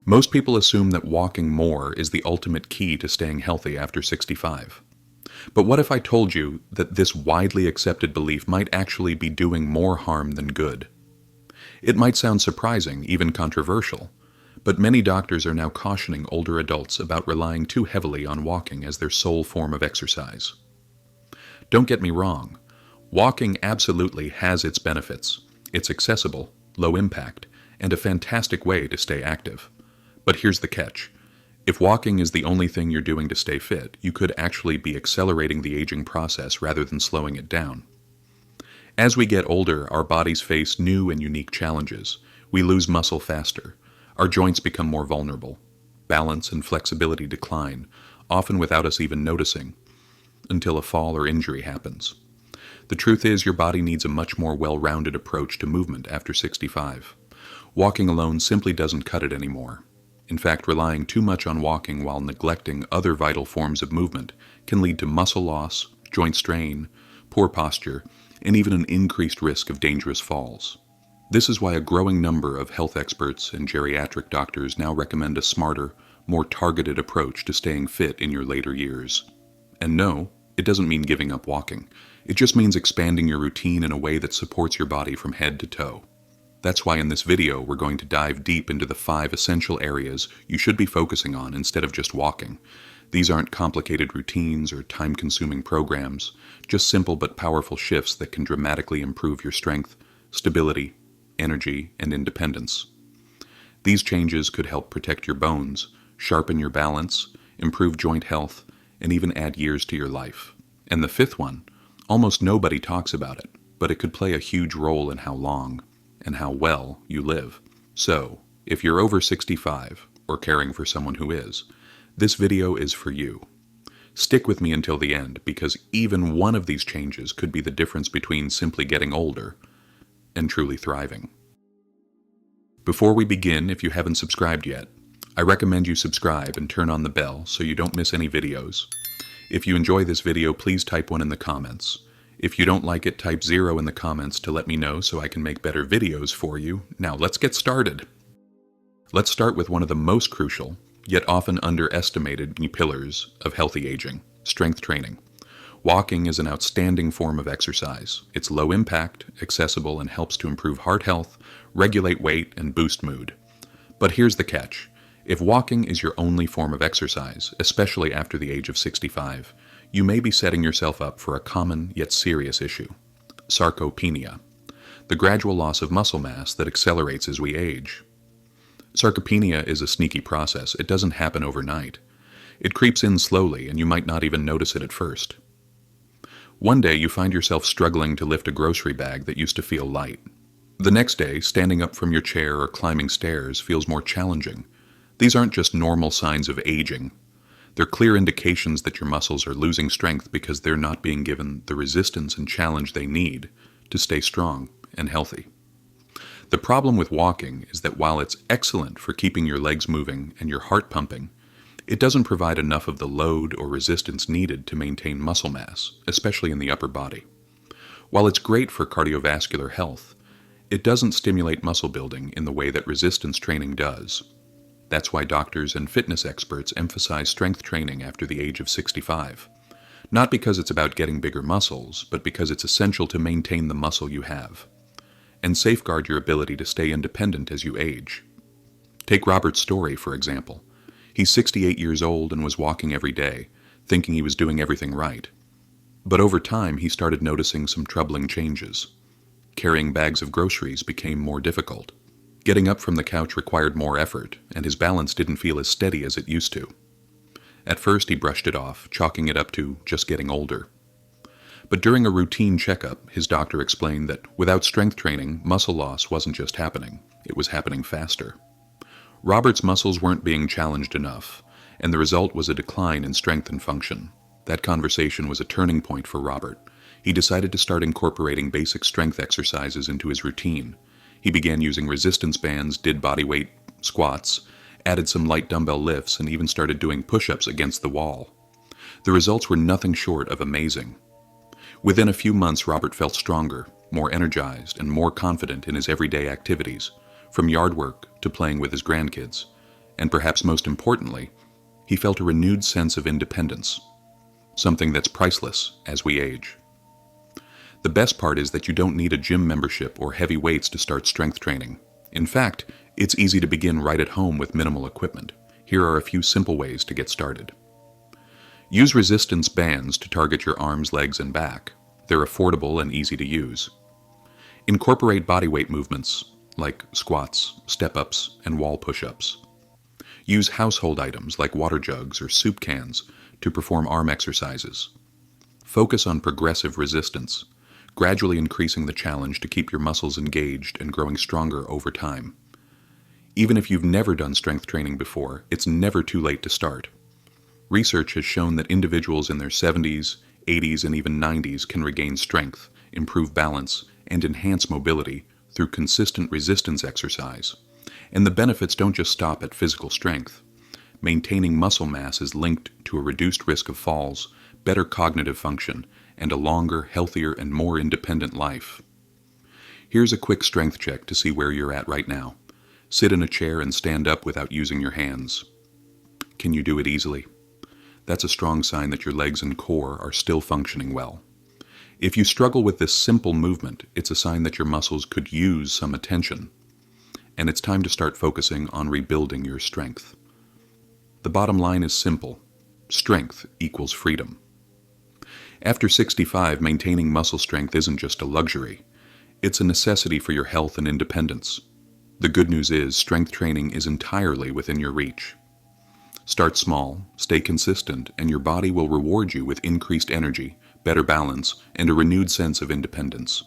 Most people assume that walking more is the ultimate key to staying healthy after 65. But what if I told you that this widely accepted belief might actually be doing more harm than good? It might sound surprising, even controversial, but many doctors are now cautioning older adults about relying too heavily on walking as their sole form of exercise. Don't get me wrong, walking absolutely has its benefits. It's accessible, low impact, and a fantastic way to stay active. But here's the catch. If walking is the only thing you're doing to stay fit, you could actually be accelerating the aging process rather than slowing it down. As we get older, our bodies face new and unique challenges. We lose muscle faster. Our joints become more vulnerable. Balance and flexibility decline, often without us even noticing, until a fall or injury happens. The truth is, your body needs a much more well-rounded approach to movement after 65. Walking alone simply doesn't cut it anymore. In fact, relying too much on walking while neglecting other vital forms of movement can lead to muscle loss, joint strain, poor posture, and even an increased risk of dangerous falls. This is why a growing number of health experts and geriatric doctors now recommend a smarter, more targeted approach to staying fit in your later years. And no, it doesn't mean giving up walking. It just means expanding your routine in a way that supports your body from head to toe. That's why in this video we're going to dive deep into the 5 essential areas you should be focusing on instead of just walking. These aren't complicated routines or time-consuming programs, just simple but powerful shifts that can dramatically improve your strength, stability, energy, and independence. These changes could help protect your bones, sharpen your balance, improve joint health, and even add years to your life. And the 5th one, almost nobody talks about it, but it could play a huge role in how long and how well you live. So, if you're over 65 or caring for someone who is, this video is for you. Stick with me until the end, because even one of these changes could be the difference between simply getting older and truly thriving. Before we begin, if you haven't subscribed yet, I recommend you subscribe and turn on the bell so you don't miss any videos. If you enjoy this video, please type 1 in the comments. If you don't like it, type 0 in the comments to let me know so I can make better videos for you. Now let's get started. Let's start with one of the most crucial, yet often underestimated pillars of healthy aging: strength training. Walking is an outstanding form of exercise. It's low impact, accessible, and helps to improve heart health, regulate weight, and boost mood. But here's the catch. If walking is your only form of exercise, especially after the age of 65, you may be setting yourself up for a common yet serious issue: sarcopenia, the gradual loss of muscle mass that accelerates as we age. Sarcopenia is a sneaky process. It doesn't happen overnight. It creeps in slowly, and you might not even notice it at first. One day you find yourself struggling to lift a grocery bag that used to feel light. The next day, standing up from your chair or climbing stairs feels more challenging. These aren't just normal signs of aging. They're clear indications that your muscles are losing strength because they're not being given the resistance and challenge they need to stay strong and healthy. The problem with walking is that while it's excellent for keeping your legs moving and your heart pumping, it doesn't provide enough of the load or resistance needed to maintain muscle mass, especially in the upper body. While it's great for cardiovascular health, it doesn't stimulate muscle building in the way that resistance training does. That's why doctors and fitness experts emphasize strength training after the age of 65. Not because it's about getting bigger muscles, but because it's essential to maintain the muscle you have and safeguard your ability to stay independent as you age. Take Robert Storey, for example. He's 68 years old and was walking every day, thinking he was doing everything right. But over time, he started noticing some troubling changes. Carrying bags of groceries became more difficult. Getting up from the couch required more effort, and his balance didn't feel as steady as it used to. At first, he brushed it off, chalking it up to just getting older. But during a routine checkup, his doctor explained that without strength training, muscle loss wasn't just happening, it was happening faster. Robert's muscles weren't being challenged enough, and the result was a decline in strength and function. That conversation was a turning point for Robert. He decided to start incorporating basic strength exercises into his routine. He began using resistance bands, did bodyweight squats, added some light dumbbell lifts, and even started doing push-ups against the wall. The results were nothing short of amazing. Within a few months, Robert felt stronger, more energized, and more confident in his everyday activities, from yard work to playing with his grandkids. And perhaps most importantly, he felt a renewed sense of independence, something that's priceless as we age. The best part is that you don't need a gym membership or heavy weights to start strength training. In fact, it's easy to begin right at home with minimal equipment. Here are a few simple ways to get started. Use resistance bands to target your arms, legs, and back. They're affordable and easy to use. Incorporate bodyweight movements like squats, step-ups, and wall push-ups. Use household items like water jugs or soup cans to perform arm exercises. Focus on progressive resistance, gradually increasing the challenge to keep your muscles engaged and growing stronger over time. Even if you've never done strength training before, it's never too late to start. Research has shown that individuals in their 70s, 80s, and even 90s can regain strength, improve balance, and enhance mobility through consistent resistance exercise. And the benefits don't just stop at physical strength. Maintaining muscle mass is linked to a reduced risk of falls, better cognitive function, and a longer, healthier, and more independent life. Here's a quick strength check to see where you're at right now. Sit in a chair and stand up without using your hands. Can you do it easily? That's a strong sign that your legs and core are still functioning well. If you struggle with this simple movement, it's a sign that your muscles could use some attention. And it's time to start focusing on rebuilding your strength. The bottom line is simple. Strength equals freedom. After 65, maintaining muscle strength isn't just a luxury. It's a necessity for your health and independence. The good news is strength training is entirely within your reach. Start small, stay consistent, and your body will reward you with increased energy, better balance, and a renewed sense of independence.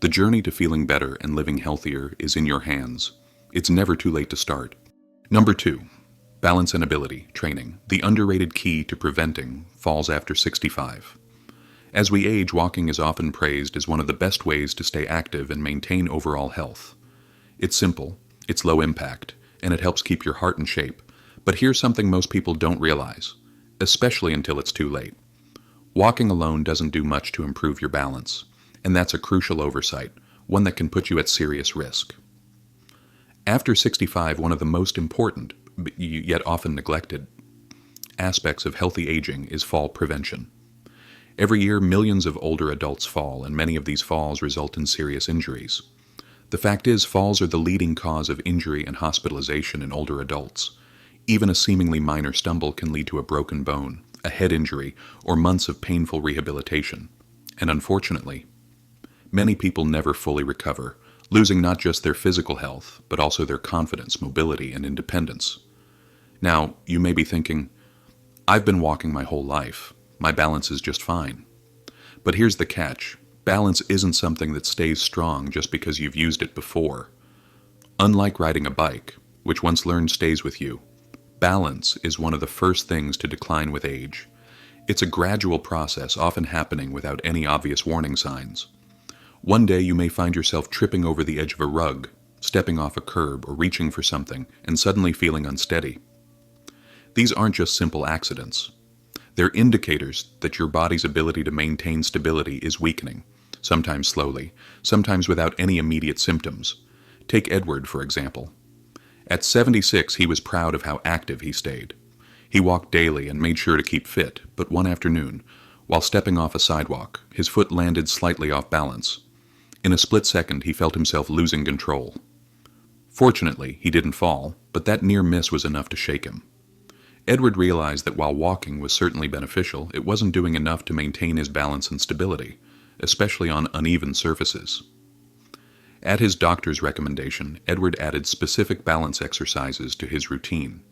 The journey to feeling better and living healthier is in your hands. It's never too late to start. Number 2, balance and ability training, the underrated key to preventing falls after 65. As we age, walking is often praised as one of the best ways to stay active and maintain overall health. It's simple, it's low impact, and it helps keep your heart in shape. But here's something most people don't realize, especially until it's too late. Walking alone doesn't do much to improve your balance, and that's a crucial oversight, one that can put you at serious risk. After 65, one of the most important, yet often neglected, aspects of healthy aging is fall prevention. Every year, millions of older adults fall, and many of these falls result in serious injuries. The fact is, falls are the leading cause of injury and hospitalization in older adults. Even a seemingly minor stumble can lead to a broken bone, a head injury, or months of painful rehabilitation. And unfortunately, many people never fully recover, losing not just their physical health, but also their confidence, mobility, and independence. Now, you may be thinking, I've been walking my whole life. My balance is just fine. But here's the catch. Balance isn't something that stays strong just because you've used it before. Unlike riding a bike, which once learned stays with you, balance is one of the first things to decline with age. It's a gradual process, often happening without any obvious warning signs. One day you may find yourself tripping over the edge of a rug, stepping off a curb, or reaching for something, and suddenly feeling unsteady. These aren't just simple accidents. They're indicators that your body's ability to maintain stability is weakening, sometimes slowly, sometimes without any immediate symptoms. Take Edward, for example. At 76, he was proud of how active he stayed. He walked daily and made sure to keep fit, but one afternoon, while stepping off a sidewalk, his foot landed slightly off balance. In a split second, he felt himself losing control. Fortunately, he didn't fall, but that near miss was enough to shake him. Edward realized that while walking was certainly beneficial, it wasn't doing enough to maintain his balance and stability, especially on uneven surfaces. At his doctor's recommendation, Edward added specific balance exercises to his routine.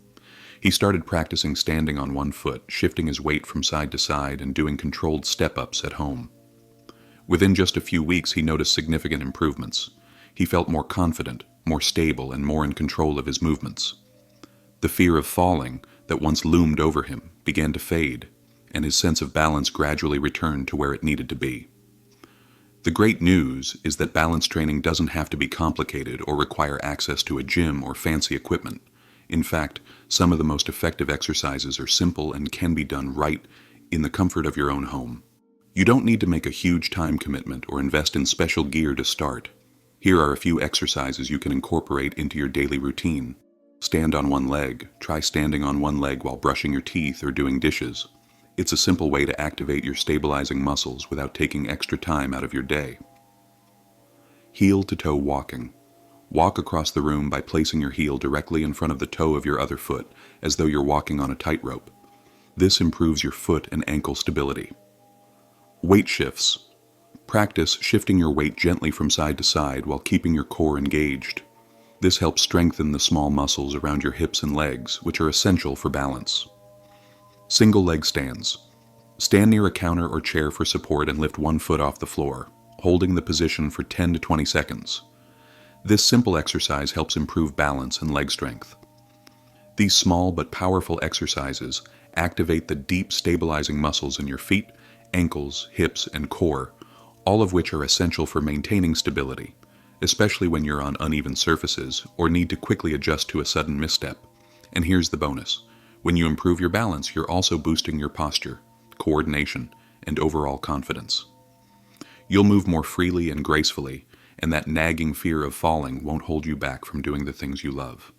He started practicing standing on one foot, shifting his weight from side to side, and doing controlled step-ups at home. Within just a few weeks, he noticed significant improvements. He felt more confident, more stable, and more in control of his movements. The fear of falling that once loomed over him began to fade, and his sense of balance gradually returned to where it needed to be. The great news is that balance training doesn't have to be complicated or require access to a gym or fancy equipment. In fact, some of the most effective exercises are simple and can be done right in the comfort of your own home. You don't need to make a huge time commitment or invest in special gear to start. Here are a few exercises you can incorporate into your daily routine. Stand on one leg. Try standing on one leg while brushing your teeth or doing dishes. It's a simple way to activate your stabilizing muscles without taking extra time out of your day. Heel-to-toe walking. Walk across the room by placing your heel directly in front of the toe of your other foot, as though you're walking on a tightrope. This improves your foot and ankle stability. Weight shifts. Practice shifting your weight gently from side to side while keeping your core engaged. This helps strengthen the small muscles around your hips and legs, which are essential for balance. Single leg stands. Stand near a counter or chair for support and lift one foot off the floor, holding the position for 10 to 20 seconds. This simple exercise helps improve balance and leg strength. These small but powerful exercises activate the deep stabilizing muscles in your feet, ankles, hips, and core, all of which are essential for maintaining stability, especially when you're on uneven surfaces or need to quickly adjust to a sudden misstep. And here's the bonus. When you improve your balance, you're also boosting your posture, coordination, and overall confidence. You'll move more freely and gracefully, and that nagging fear of falling won't hold you back from doing the things you love.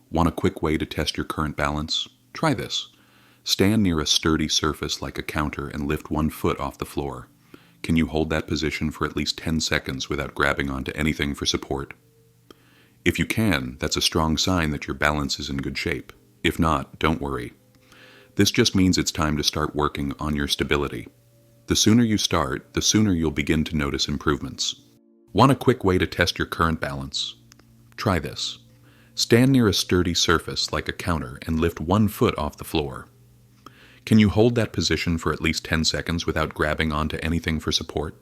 Want a quick way to test your current balance? Try this. Stand near a sturdy surface like a counter and lift one foot off the floor. Can you hold that position for at least 10 seconds without grabbing onto anything for support? If you can, that's a strong sign that your balance is in good shape. If not, don't worry. This just means it's time to start working on your stability. The sooner you start, the sooner you'll begin to notice improvements. Want a quick way to test your current balance? Try this. Stand near a sturdy surface like a counter and lift one foot off the floor. Can you hold that position for at least 10 seconds without grabbing onto anything for support?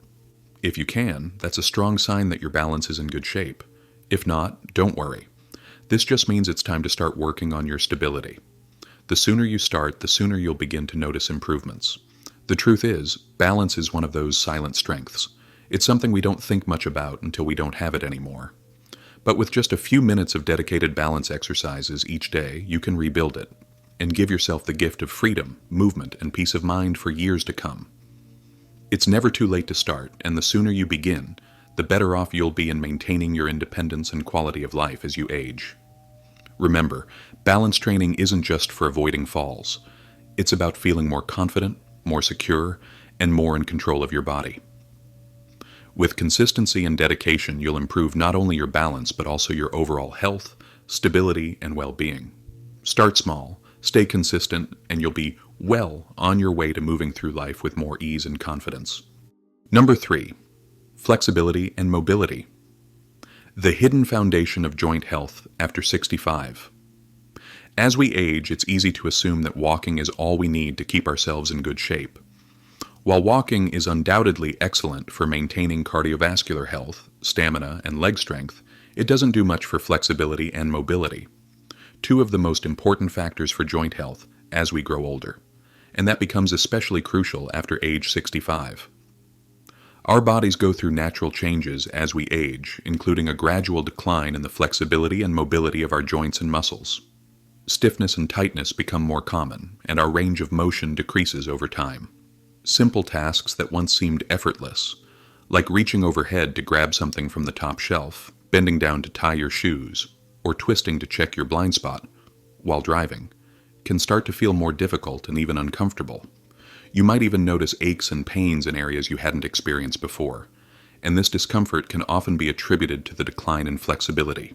If you can, that's a strong sign that your balance is in good shape. If not, don't worry. This just means it's time to start working on your stability. The sooner you start, the sooner you'll begin to notice improvements. The truth is, balance is one of those silent strengths. It's something we don't think much about until we don't have it anymore. But with just a few minutes of dedicated balance exercises each day, you can rebuild it and give yourself the gift of freedom, movement, and peace of mind for years to come. It's never too late to start, and the sooner you begin, the better off you'll be in maintaining your independence and quality of life as you age. Remember, balance training isn't just for avoiding falls. It's about feeling more confident, more secure, and more in control of your body. With consistency and dedication, you'll improve not only your balance, but also your overall health, stability, and well-being. Start small, stay consistent, and you'll be well on your way to moving through life with more ease and confidence. Number 3, flexibility and mobility. The hidden foundation of joint health after 65. As we age, it's easy to assume that walking is all we need to keep ourselves in good shape. While walking is undoubtedly excellent for maintaining cardiovascular health, stamina, and leg strength, it doesn't do much for flexibility and mobility, two of the most important factors for joint health as we grow older, and that becomes especially crucial after age 65. Our bodies go through natural changes as we age, including a gradual decline in the flexibility and mobility of our joints and muscles. Stiffness and tightness become more common, and our range of motion decreases over time. Simple tasks that once seemed effortless, like reaching overhead to grab something from the top shelf, bending down to tie your shoes, or twisting to check your blind spot while driving, can start to feel more difficult and even uncomfortable. You might even notice aches and pains in areas you hadn't experienced before, and this discomfort can often be attributed to the decline in flexibility.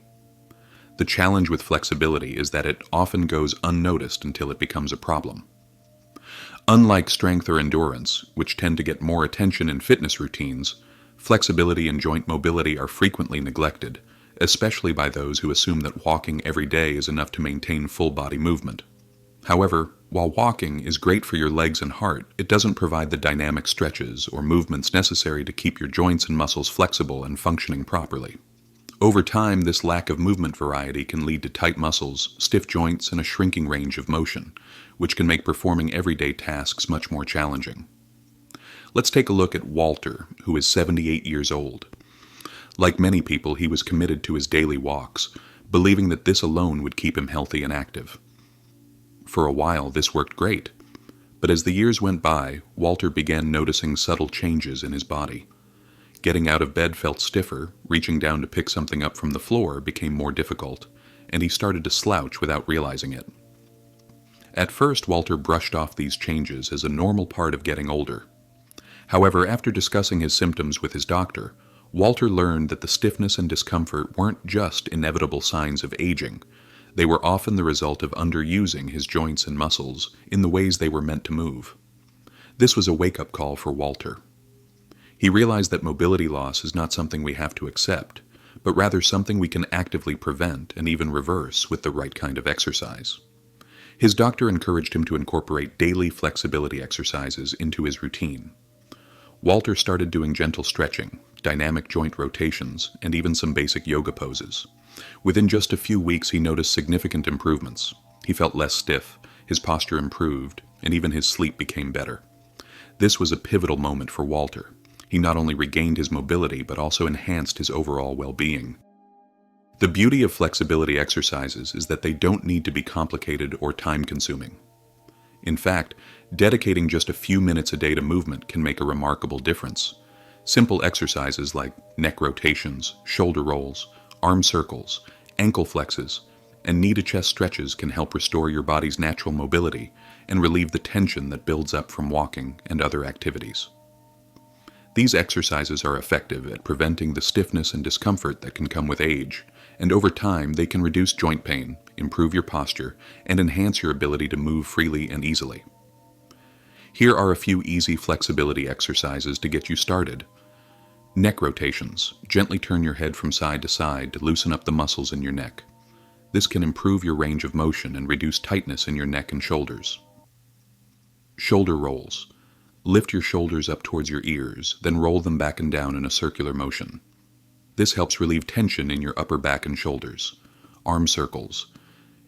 The challenge with flexibility is that it often goes unnoticed until it becomes a problem. Unlike strength or endurance, which tend to get more attention in fitness routines, flexibility and joint mobility are frequently neglected, especially by those who assume that walking every day is enough to maintain full body movement. However, while walking is great for your legs and heart, it doesn't provide the dynamic stretches or movements necessary to keep your joints and muscles flexible and functioning properly. Over time, this lack of movement variety can lead to tight muscles, stiff joints, and a shrinking range of motion, which can make performing everyday tasks much more challenging. Let's take a look at Walter, who is 78 years old. Like many people, he was committed to his daily walks, believing that this alone would keep him healthy and active. For a while, this worked great, but as the years went by, Walter began noticing subtle changes in his body. Getting out of bed felt stiffer, reaching down to pick something up from the floor became more difficult, and he started to slouch without realizing it. At first, Walter brushed off these changes as a normal part of getting older. However, after discussing his symptoms with his doctor, Walter learned that the stiffness and discomfort weren't just inevitable signs of aging. They were often the result of underusing his joints and muscles in the ways they were meant to move. This was a wake-up call for Walter. He realized that mobility loss is not something we have to accept, but rather something we can actively prevent and even reverse with the right kind of exercise. His doctor encouraged him to incorporate daily flexibility exercises into his routine. Walter started doing gentle stretching, dynamic joint rotations, and even some basic yoga poses. Within just a few weeks, he noticed significant improvements. He felt less stiff, his posture improved, and even his sleep became better. This was a pivotal moment for Walter. He not only regained his mobility, but also enhanced his overall well-being. The beauty of flexibility exercises is that they don't need to be complicated or time-consuming. In fact, dedicating just a few minutes a day to movement can make a remarkable difference. Simple exercises like neck rotations, shoulder rolls, arm circles, ankle flexes, and knee-to-chest stretches can help restore your body's natural mobility and relieve the tension that builds up from walking and other activities. These exercises are effective at preventing the stiffness and discomfort that can come with age, and over time they can reduce joint pain, improve your posture, and enhance your ability to move freely and easily. Here are a few easy flexibility exercises to get you started. Neck rotations. Gently turn your head from side to side to loosen up the muscles in your neck. This can improve your range of motion and reduce tightness in your neck and shoulders. Shoulder rolls. Lift your shoulders up towards your ears, then roll them back and down in a circular motion. This helps relieve tension in your upper back and shoulders. Arm circles.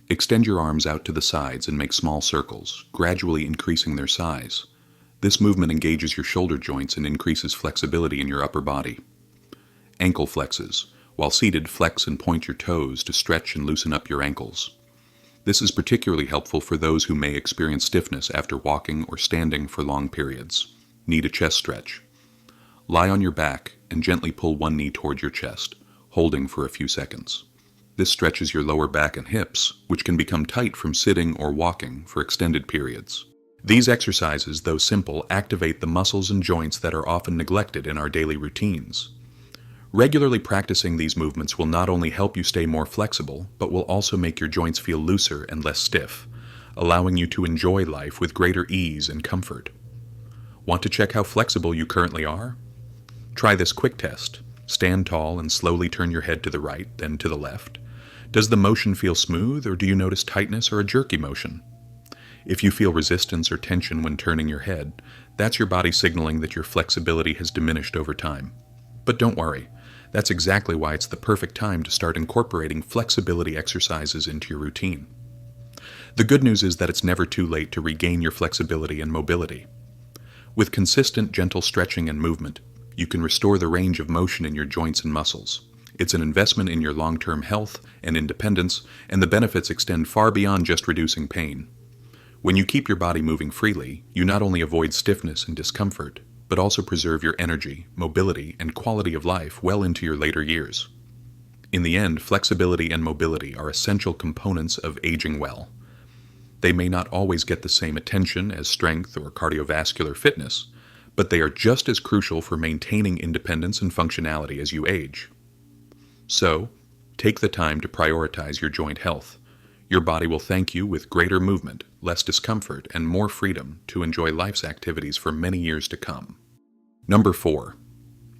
Extend your arms out to the sides and make small circles, gradually increasing their size. This movement engages your shoulder joints and increases flexibility in your upper body. Ankle flexes. While seated, flex and point your toes to stretch and loosen up your ankles. This is particularly helpful for those who may experience stiffness after walking or standing for long periods. Knee to chest stretch. Lie on your back and gently pull one knee toward your chest, holding for a few seconds. This stretches your lower back and hips, which can become tight from sitting or walking for extended periods. These exercises, though simple, activate the muscles and joints that are often neglected in our daily routines. Regularly practicing these movements will not only help you stay more flexible, but will also make your joints feel looser and less stiff, allowing you to enjoy life with greater ease and comfort. Want to check how flexible you currently are? Try this quick test. Stand tall and slowly turn your head to the right, then to the left. Does the motion feel smooth, or do you notice tightness or a jerky motion? If you feel resistance or tension when turning your head, that's your body signaling that your flexibility has diminished over time. But don't worry. That's exactly why it's the perfect time to start incorporating flexibility exercises into your routine. The good news is that it's never too late to regain your flexibility and mobility. With consistent, gentle stretching and movement, you can restore the range of motion in your joints and muscles. It's an investment in your long-term health and independence, and the benefits extend far beyond just reducing pain. When you keep your body moving freely, you not only avoid stiffness and discomfort, but also preserve your energy, mobility, and quality of life well into your later years. In the end, flexibility and mobility are essential components of aging well. They may not always get the same attention as strength or cardiovascular fitness, but they are just as crucial for maintaining independence and functionality as you age. So, take the time to prioritize your joint health. Your body will thank you with greater movement, less discomfort, and more freedom to enjoy life's activities for many years to come. Number 4.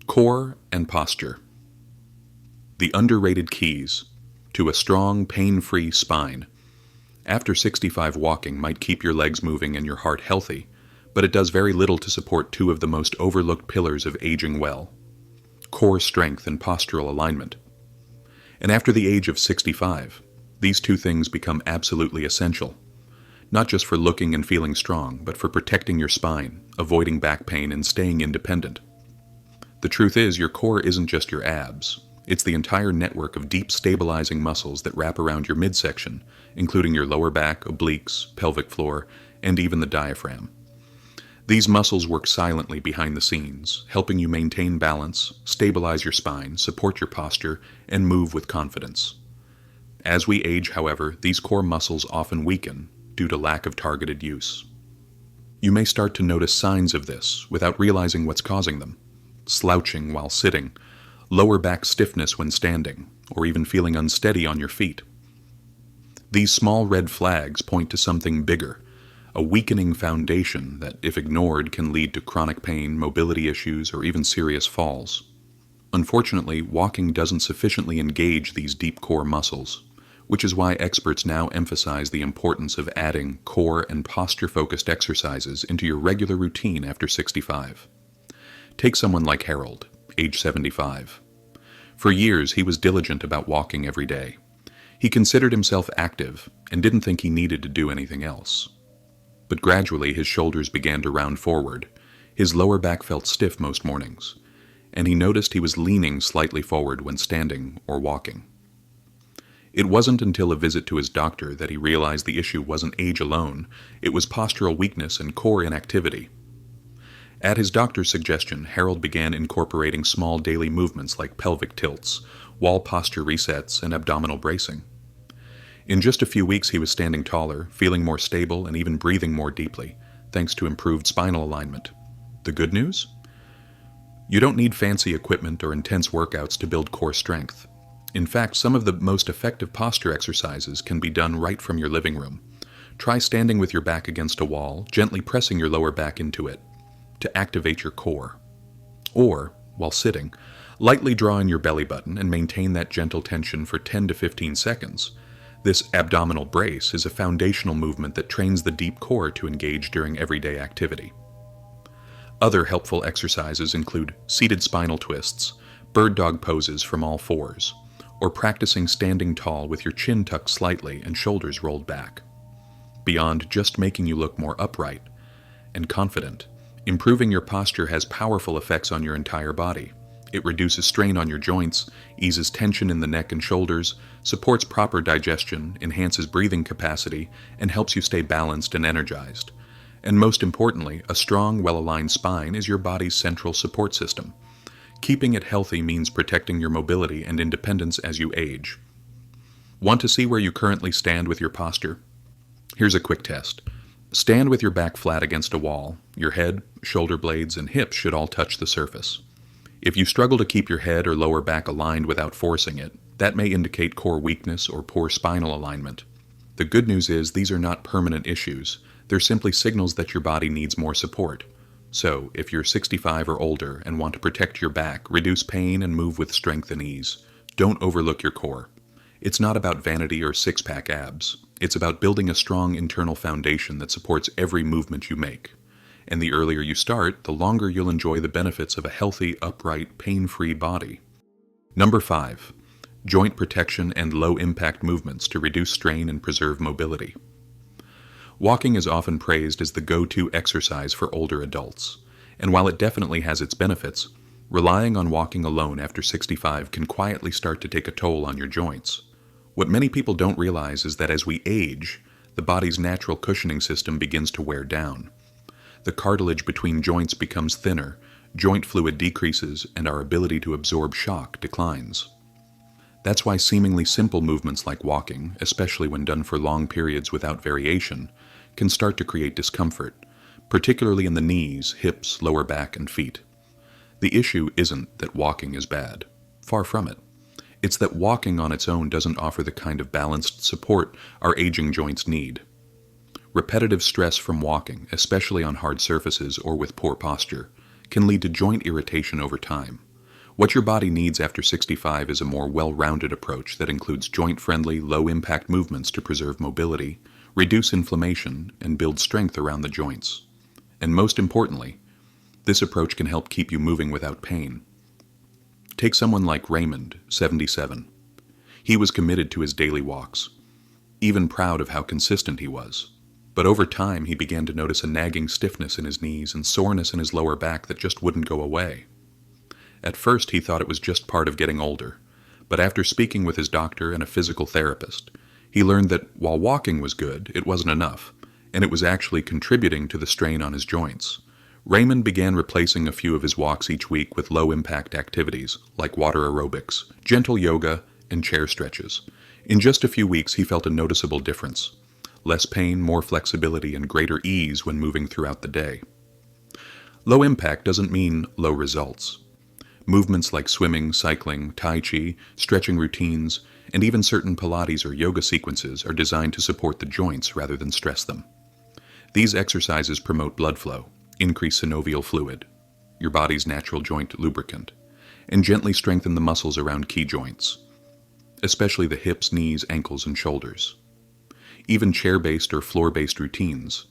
Core and posture. The underrated keys to a strong, pain-free spine. After 65, walking might keep your legs moving and your heart healthy, but it does very little to support two of the most overlooked pillars of aging well: core strength and postural alignment. And after the age of 65, these two things become absolutely essential, not just for looking and feeling strong, but for protecting your spine, avoiding back pain, and staying independent. The truth is, your core isn't just your abs. It's the entire network of deep stabilizing muscles that wrap around your midsection, including your lower back, obliques, pelvic floor, and even the diaphragm. These muscles work silently behind the scenes, helping you maintain balance, stabilize your spine, support your posture, and move with confidence. As we age, however, these core muscles often weaken due to lack of targeted use. You may start to notice signs of this without realizing what's causing them: slouching while sitting, lower back stiffness when standing, or even feeling unsteady on your feet. These small red flags point to something bigger, a weakening foundation that, if ignored, can lead to chronic pain, mobility issues, or even serious falls. Unfortunately, walking doesn't sufficiently engage these deep core muscles, which is why experts now emphasize the importance of adding core and posture-focused exercises into your regular routine after 65. Take someone like Harold, age 75. For years, he was diligent about walking every day. He considered himself active and didn't think he needed to do anything else. But gradually, his shoulders began to round forward, his lower back felt stiff most mornings, and he noticed he was leaning slightly forward when standing or walking. It wasn't until a visit to his doctor that he realized the issue wasn't age alone, it was postural weakness and core inactivity. At his doctor's suggestion, Harold began incorporating small daily movements like pelvic tilts, wall posture resets, and abdominal bracing. In just a few weeks, he was standing taller, feeling more stable, and even breathing more deeply, thanks to improved spinal alignment. The good news? You don't need fancy equipment or intense workouts to build core strength. In fact, some of the most effective posture exercises can be done right from your living room. Try standing with your back against a wall, gently pressing your lower back into it to activate your core. Or, while sitting, lightly draw in your belly button and maintain that gentle tension for 10 to 15 seconds. This abdominal brace is a foundational movement that trains the deep core to engage during everyday activity. Other helpful exercises include seated spinal twists, bird dog poses from all fours, or practicing standing tall with your chin tucked slightly and shoulders rolled back. Beyond just making you look more upright and confident, improving your posture has powerful effects on your entire body. It reduces strain on your joints, eases tension in the neck and shoulders, supports proper digestion, enhances breathing capacity, and helps you stay balanced and energized. And most importantly, a strong, well-aligned spine is your body's central support system. Keeping it healthy means protecting your mobility and independence as you age. Want to see where you currently stand with your posture? Here's a quick test. Stand with your back flat against a wall. Your head, shoulder blades, and hips should all touch the surface. If you struggle to keep your head or lower back aligned without forcing it, that may indicate core weakness or poor spinal alignment. The good news is these are not permanent issues. They're simply signals that your body needs more support. So, if you're 65 or older and want to protect your back, reduce pain, and move with strength and ease, don't overlook your core. It's not about vanity or six-pack abs. It's about building a strong internal foundation that supports every movement you make. And the earlier you start, the longer you'll enjoy the benefits of a healthy, upright, pain-free body. Number 5. Joint protection and low-impact movements to reduce strain and preserve mobility. Walking is often praised as the go-to exercise for older adults, and while it definitely has its benefits, relying on walking alone after 65 can quietly start to take a toll on your joints. What many people don't realize is that as we age, the body's natural cushioning system begins to wear down. The cartilage between joints becomes thinner, joint fluid decreases, and our ability to absorb shock declines. That's why seemingly simple movements like walking, especially when done for long periods without variation, can start to create discomfort, particularly in the knees, hips, lower back, and feet. The issue isn't that walking is bad. Far from it. It's that walking on its own doesn't offer the kind of balanced support our aging joints need. Repetitive stress from walking, especially on hard surfaces or with poor posture, can lead to joint irritation over time. What your body needs after 65 is a more well-rounded approach that includes joint-friendly, low-impact movements to preserve mobility, reduce inflammation, and build strength around the joints. And most importantly, this approach can help keep you moving without pain. Take someone like Raymond, 77. He was committed to his daily walks, even proud of how consistent he was. But over time, he began to notice a nagging stiffness in his knees and soreness in his lower back that just wouldn't go away. At first, he thought it was just part of getting older, but after speaking with his doctor and a physical therapist, he learned that while walking was good, it wasn't enough, and it was actually contributing to the strain on his joints. Raymond began replacing a few of his walks each week with low-impact activities, like water aerobics, gentle yoga, and chair stretches. In just a few weeks, he felt a noticeable difference. Less pain, more flexibility, and greater ease when moving throughout the day. Low impact doesn't mean low results. Movements like swimming, cycling, tai chi, stretching routines, and even certain Pilates or yoga sequences are designed to support the joints rather than stress them. These exercises promote blood flow, increase synovial fluid, your body's natural joint lubricant, and gently strengthen the muscles around key joints, especially the hips, knees, ankles, and shoulders. Even chair-based or floor-based routines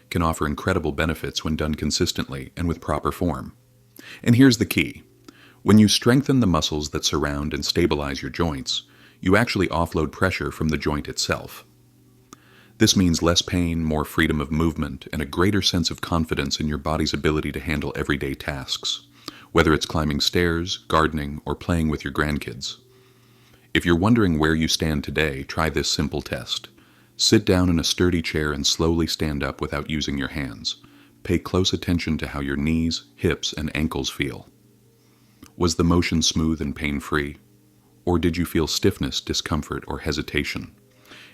can offer incredible benefits when done consistently and with proper form. And here's the key. When you strengthen the muscles that surround and stabilize your joints, you actually offload pressure from the joint itself. This means less pain, more freedom of movement, and a greater sense of confidence in your body's ability to handle everyday tasks, whether it's climbing stairs, gardening, or playing with your grandkids. If you're wondering where you stand today, try this simple test. Sit down in a sturdy chair and slowly stand up without using your hands. Pay close attention to how your knees, hips, and ankles feel. Was the motion smooth and pain-free? Or did you feel stiffness, discomfort, or hesitation?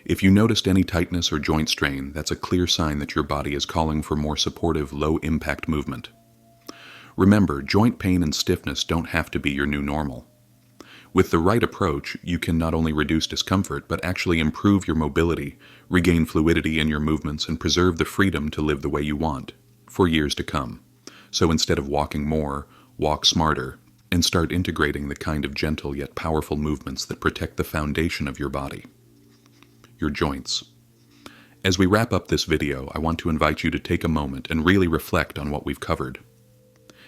If you noticed any tightness or joint strain, that's a clear sign that your body is calling for more supportive, low-impact movement. Remember, joint pain and stiffness don't have to be your new normal. With the right approach, you can not only reduce discomfort, but actually improve your mobility, regain fluidity in your movements, and preserve the freedom to live the way you want, for years to come. So instead of walking more, walk smarter, and start integrating the kind of gentle yet powerful movements that protect the foundation of your body, your joints. As we wrap up this video, I want to invite you to take a moment and really reflect on what we've covered.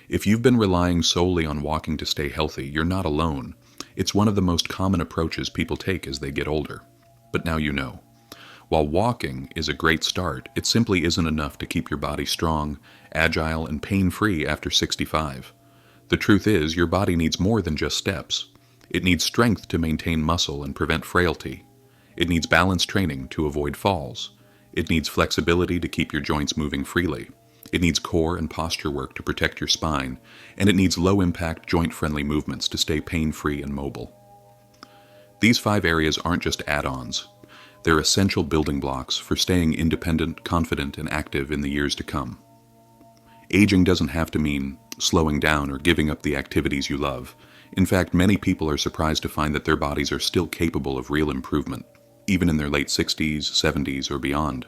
If you've been relying solely on walking to stay healthy, you're not alone. It's one of the most common approaches people take as they get older. But now you know. While walking is a great start, it simply isn't enough to keep your body strong, agile, and pain-free after 65. The truth is, your body needs more than just steps. It needs strength to maintain muscle and prevent frailty. It needs balance training to avoid falls. It needs flexibility to keep your joints moving freely. It needs core and posture work to protect your spine, and it needs low-impact, joint-friendly movements to stay pain-free and mobile. These 5 areas aren't just add-ons. They're essential building blocks for staying independent, confident, and active in the years to come. Aging doesn't have to mean slowing down or giving up the activities you love. In fact, many people are surprised to find that their bodies are still capable of real improvement, even in their late 60s, 70s, or beyond.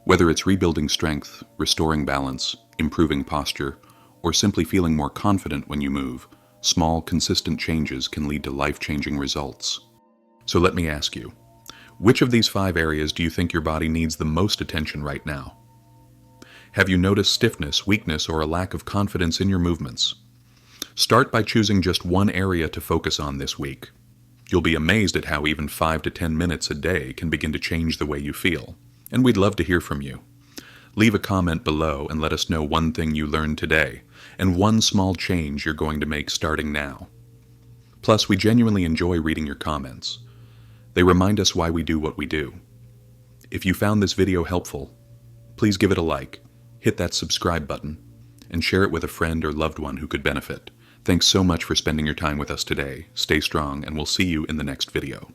Whether it's rebuilding strength, restoring balance, improving posture, or simply feeling more confident when you move, small, consistent changes can lead to life-changing results. So let me ask you, which of these 5 areas do you think your body needs the most attention right now? Have you noticed stiffness, weakness, or a lack of confidence in your movements? Start by choosing just one area to focus on this week. You'll be amazed at how even 5 to 10 minutes a day can begin to change the way you feel. And we'd love to hear from you. Leave a comment below and let us know one thing you learned today, and one small change you're going to make starting now. Plus, we genuinely enjoy reading your comments. They remind us why we do what we do. If you found this video helpful, please give it a like, hit that subscribe button, and share it with a friend or loved one who could benefit. Thanks so much for spending your time with us today. Stay strong, and we'll see you in the next video.